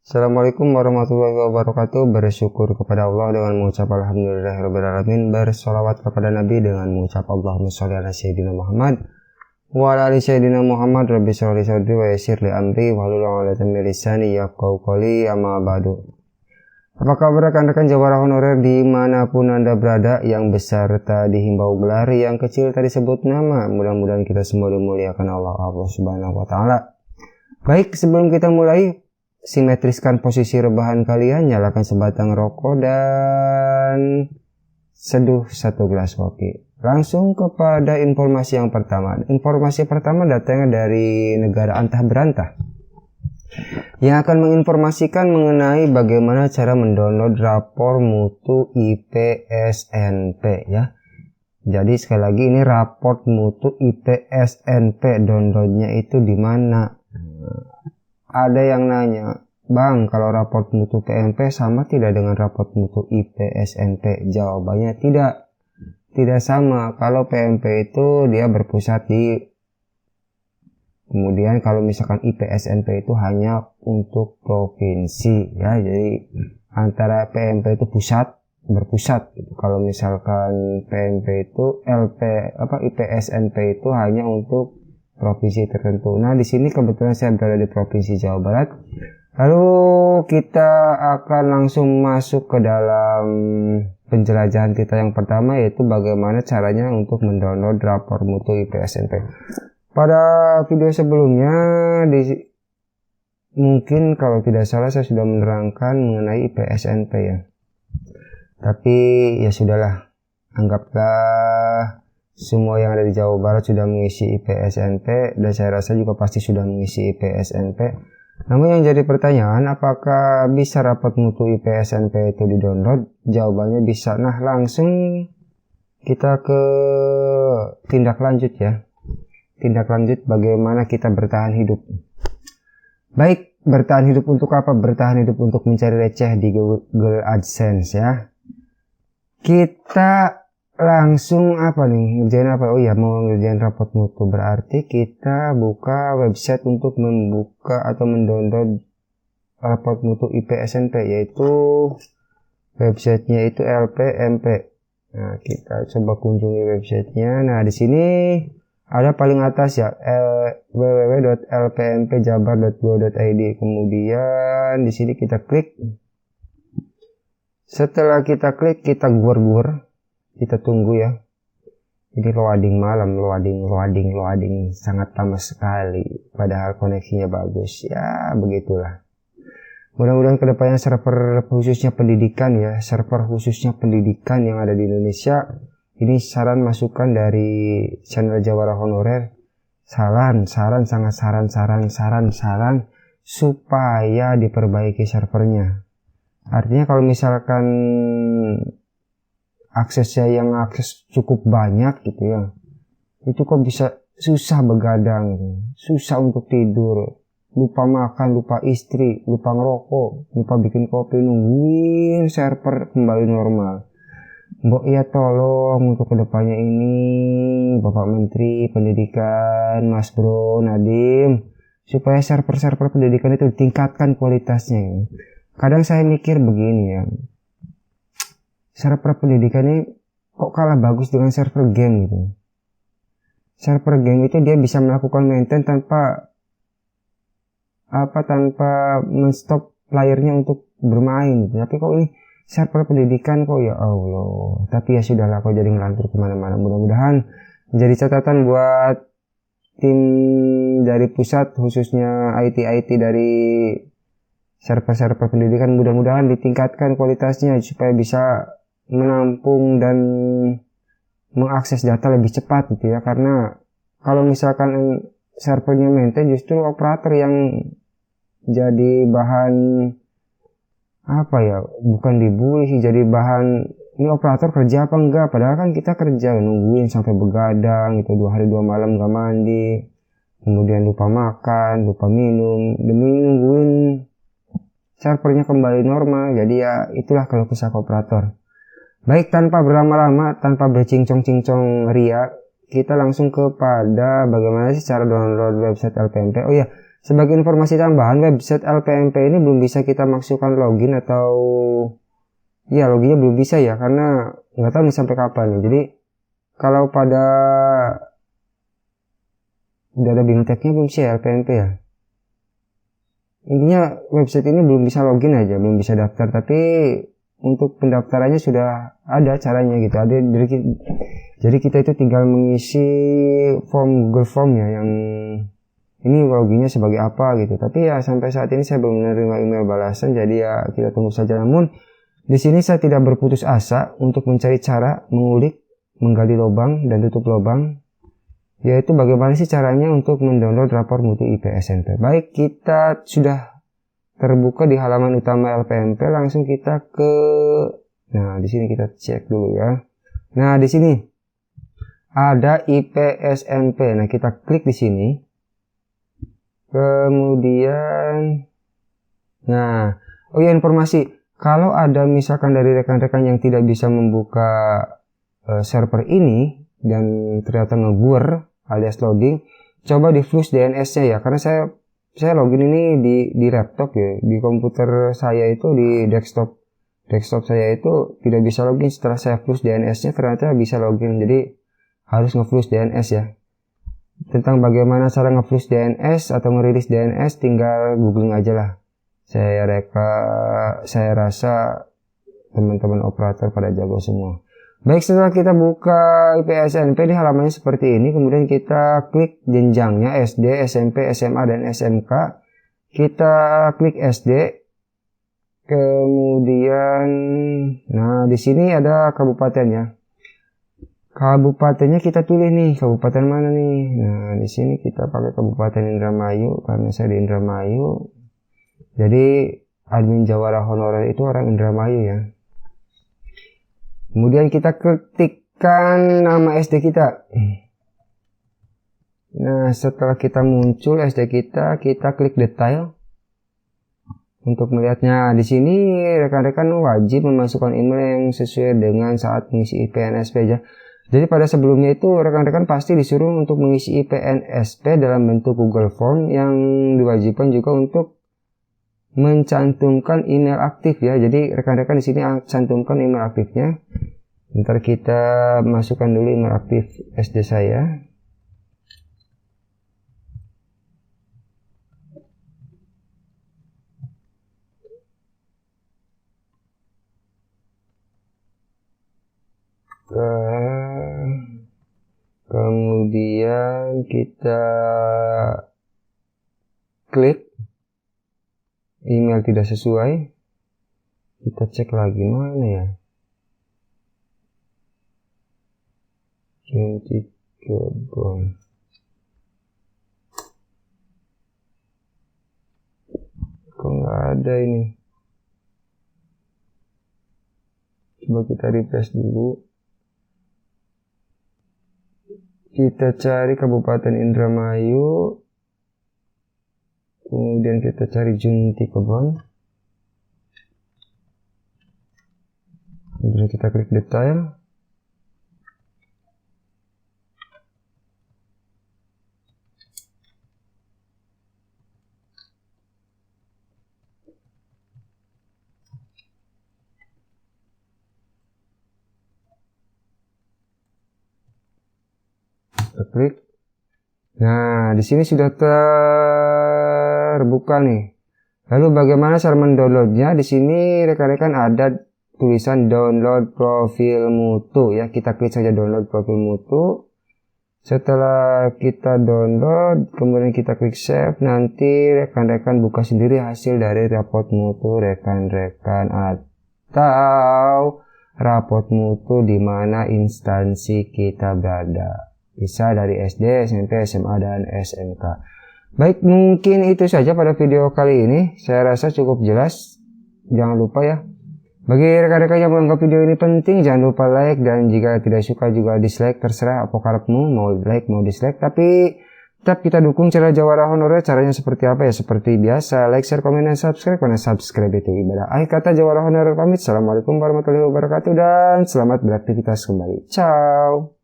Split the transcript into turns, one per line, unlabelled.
Assalamualaikum warahmatullahi wabarakatuh. Bersyukur kepada Allah dengan mengucap alhamdulillahirrabbilalamin. Bersolawat kepada Nabi dengan mengucap Allahumma sholli ala sayyidina Muhammad wa ala ali sayyidina Muhammad. Rabbi sholli sadri wa yassir li amri wahlul 'uqdatam min lisani yafqahu qawli. Amma ba'du. Apa kabar rekan-rekan jawara honorer dimanapun Anda berada, yang besar tak dihimbau gelar, yang kecil tak disebut nama. Mudah-mudahan kita semua dimuliakan Allah Subhanahu wa taala. Baik, sebelum kita mulai, simetriskan posisi rebahan kalian, nyalakan sebatang rokok, dan seduh satu gelas kopi. Langsung kepada informasi yang pertama. Informasi pertama datangnya dari negara antah berantah yang akan menginformasikan mengenai bagaimana cara mendownload rapor mutu IPSNP ya. Jadi sekali lagi, ini rapor mutu IPSNP, downloadnya itu di mana? Ada yang nanya, Bang, kalau raport mutu PMP sama tidak dengan raport mutu IPSNP? Jawabannya tidak sama. Kalau PMP itu dia berpusat di, kemudian kalau misalkan IPSNP itu hanya untuk provinsi ya. Jadi antara PMP itu berpusat gitu. Kalau misalkan PMP itu IPSNP itu hanya untuk provinsi tertentu. Nah, di sini kebetulan saya berada di provinsi Jawa Barat. Lalu kita akan langsung masuk ke dalam penjelajahan kita yang pertama, yaitu bagaimana caranya untuk mendownload rapor mutu IPSNP. Pada video sebelumnya mungkin kalau tidak salah saya sudah menerangkan mengenai IPSNP ya. Tapi ya sudahlah, anggaplah semua yang ada di Jawa Barat sudah mengisi IPSNP, dan saya rasa juga pasti sudah mengisi IPSNP. Namun yang jadi pertanyaan, apakah bisa raport mutu IPSNP itu di-download? Jawabannya bisa. Nah, langsung kita ke tindak lanjut ya. Tindak lanjut bagaimana kita bertahan hidup. Baik, bertahan hidup untuk apa? Bertahan hidup untuk mencari receh di Google AdSense ya. Kita langsung ngerjain apa? Oh iya, mau ngerjain raport mutu, berarti kita buka website untuk membuka atau mendownload raport mutu IPSNP, yaitu websitenya itu LPMP. Nah, kita coba kunjungi websitenya. Nah, di sini ada paling atas ya, www.lpmpjabar.go.id. Kemudian di sini kita klik. Setelah kita klik, kita guar-guar. Kita tunggu ya. Ini loading malam, loading sangat lama sekali. Padahal koneksinya bagus. Ya, begitulah. Mudah-mudahan kedepannya server khususnya pendidikan ya, server khususnya pendidikan yang ada di Indonesia. Ini saran masukan dari channel Jawara Honorer. Saran supaya diperbaiki servernya. Artinya kalau misalkan aksesnya yang akses cukup banyak gitu ya, itu kok bisa susah begadang gitu. Susah untuk tidur, lupa makan, lupa istri, lupa ngerokok, lupa bikin kopi, nungguin server kembali normal. Mbok ya, tolong untuk kedepannya ini Bapak Menteri Pendidikan, Mas Bro Nadiem, supaya server-server pendidikan itu ditingkatkan kualitasnya. Kadang saya mikir begini ya, server pendidikan ini kok kalah bagus dengan server game gitu. Server game itu dia bisa melakukan maintain tanpa menstop playernya untuk bermain gitu. Tapi kok ini server pendidikan kok, ya Allah. Tapi ya sudahlah, kok jadi ngelantur kemana-mana. Mudah-mudahan menjadi catatan buat tim dari pusat, khususnya IT dari server-server pendidikan. Mudah-mudahan ditingkatkan kualitasnya supaya bisa menampung dan mengakses data lebih cepat gitu ya. Karena kalau misalkan servernya maintain, justru operator yang jadi bahan bukan dibully sih, jadi bahan ini operator kerja apa enggak, padahal kan kita kerja nungguin sampai begadang gitu, 2 hari 2 malam gak mandi, kemudian lupa makan, lupa minum, demi nungguin servernya kembali normal. Jadi ya itulah kalau kesah operator. Baik, tanpa berlama-lama, tanpa bercincong-cincong ria, kita langsung kepada bagaimana sih cara download website LPMP. Oh ya, Sebagai informasi tambahan, website LPMP ini belum bisa kita masukkan login atau ya loginnya belum bisa ya, karena nggak tahu nih sampai kapan nih. Jadi kalau pada udah ada bimteknya belum sih ya LPMP ya. Intinya website ini belum bisa login aja, belum bisa daftar, tapi untuk pendaftarannya sudah ada caranya gitu. Ada jadi kita itu tinggal mengisi Google Form ya, yang ini loginnya sebagai apa gitu. Tapi ya sampai saat ini saya belum menerima email balasan, jadi ya kita tunggu saja. Namun di sini saya tidak berputus asa untuk mencari cara mengulik, menggali lubang dan tutup lubang, yaitu bagaimana sih caranya untuk mendownload rapor mutu IP SMP. Baik, kita sudah terbuka di halaman utama LPMP, langsung kita ke, nah di sini kita cek dulu ya. Nah di sini ada IP SMP. Nah kita klik di sini. Kemudian, nah, oh ya informasi, kalau ada misalkan dari rekan-rekan yang tidak bisa membuka server ini dan ternyata ngeblur alias loading, coba di flush DNS-nya ya, karena saya login ini di laptop ya, di komputer saya itu di desktop saya itu tidak bisa login. Setelah saya flush DNS-nya ternyata bisa login, jadi harus nge-flush DNS ya. Tentang bagaimana cara nge-flush DNS atau ngerilis DNS tinggal googling aja lah. Saya rasa teman-teman operator pada jago semua. Baik, setelah kita buka IP SMP di halamannya seperti ini, kemudian kita klik jenjangnya SD, SMP, SMA, dan SMK. Kita klik SD. Kemudian, nah di sini ada kabupatennya. Kabupatennya kita pilih nih, kabupaten mana nih? Nah di sini kita pakai Kabupaten Indramayu karena saya di Indramayu. Jadi admin Jawara Honorer itu orang Indramayu ya. Kemudian kita ketikkan nama SD kita. Nah, setelah kita muncul SD kita klik detail untuk melihatnya. Di sini rekan-rekan wajib memasukkan email yang sesuai dengan saat mengisi IPNSP aja. Jadi pada sebelumnya itu rekan-rekan pasti disuruh untuk mengisi IPNSP dalam bentuk Google Form, yang diwajibkan juga untuk mencantumkan email aktif ya. Jadi rekan-rekan di sini cantumkan email aktifnya. Ntar kita masukkan dulu email aktif SD saya. Kemudian kita klik email tidak sesuai. Kita cek lagi mana ya. Kebon. Kok nggak ada ini? Coba kita refresh dulu. Kita cari Kabupaten Indramayu. Kemudian kita cari Junti Kebon. Kemudian kita klik detail. Kita klik. Nah, di sini sudah terbuka nih. Lalu bagaimana cara mendownloadnya? Di sini rekan-rekan ada tulisan download profil mutu ya. Kita klik saja download profil mutu. Setelah kita download, kemudian kita klik save. Nanti rekan-rekan buka sendiri hasil dari raport mutu rekan-rekan atau raport mutu di mana instansi kita berada. Bisa dari SD, SMP, SMA, dan SMK. Baik, mungkin itu saja pada video kali ini. Saya rasa cukup jelas. Jangan lupa ya, bagi rekan-rekan yang menganggap video ini penting, jangan lupa like, dan jika tidak suka juga dislike, terserah apa karepmu, mau like mau dislike. Tapi tetap kita dukung channel Jawara Honorer. Caranya seperti apa ya? Seperti biasa, like, share, komen, dan subscribe. Karena subscribe itu ibadah. Akhir kata Jawara Honorer pamit. Assalamualaikum warahmatullahi wabarakatuh dan selamat beraktivitas kembali. Ciao.